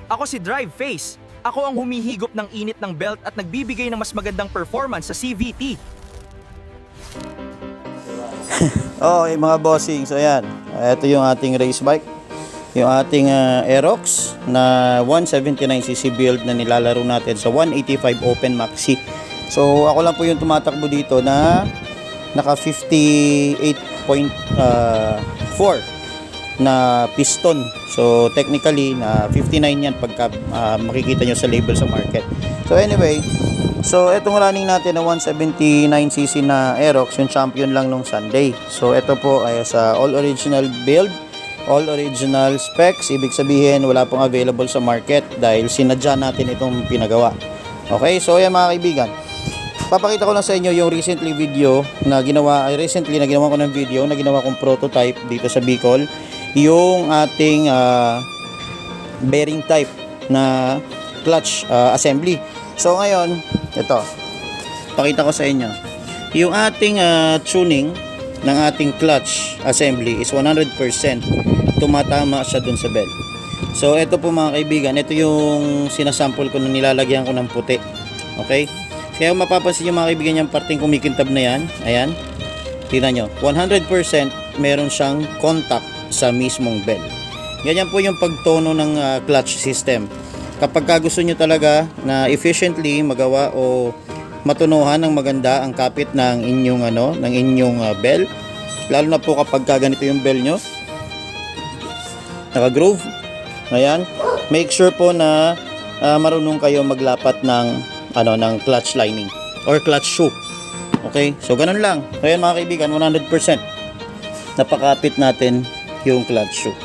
Ako si Drive Face. Ako ang humihigop ng init ng belt at nagbibigay ng mas magandang performance sa CVT. Okay mga bossing, so ayan, ito yung ating race bike, yung ating Aerox na 179cc build na nilalaro natin sa 185 Open Maxi. So ako lang po yung tumatakbo dito na naka 58.4 na piston. So technically na 59 yan pagka makikita nyo sa label sa market. So anyway, so itong running natin na 179cc na Aerox, yung champion lang nung Sunday. So ito po ay sa all original build, all original specs. Ibig sabihin wala pong available sa market dahil sinadya natin itong pinagawa. Okay, so yan mga kaibigan, papakita ko lang sa inyo yung recently na ginawa ko ng video na ginawa kong prototype dito sa Bicol, yung ating bearing type na clutch assembly. So ngayon, ito, pakita ko sa inyo. Yung ating tuning ng ating clutch assembly is 100% tumatama siya dun sa bell. So ito po mga kaibigan, ito yung sinasample ko na nilalagyan ko ng puti. Okay? Kaya mapapansin nyo mga kaibigan yung parteng kumikintab na yan. Ayan. Tingnan nyo. 100% meron siyang contact sa mismong bell. Ganyan po yung pagtono ng clutch system. Kapag gusto nyo talaga na efficiently magawa o matunuhan ng maganda ang kapit ng inyong bell, lalo na po kapag ganito yung bell nyo, naka-groove, ayan, make sure po na marunong kayo maglapat ng clutch lining or clutch shoe. Okay, so ganun lang. Ayan mga kaibigan, 100% napakapit natin yung clutch shoe.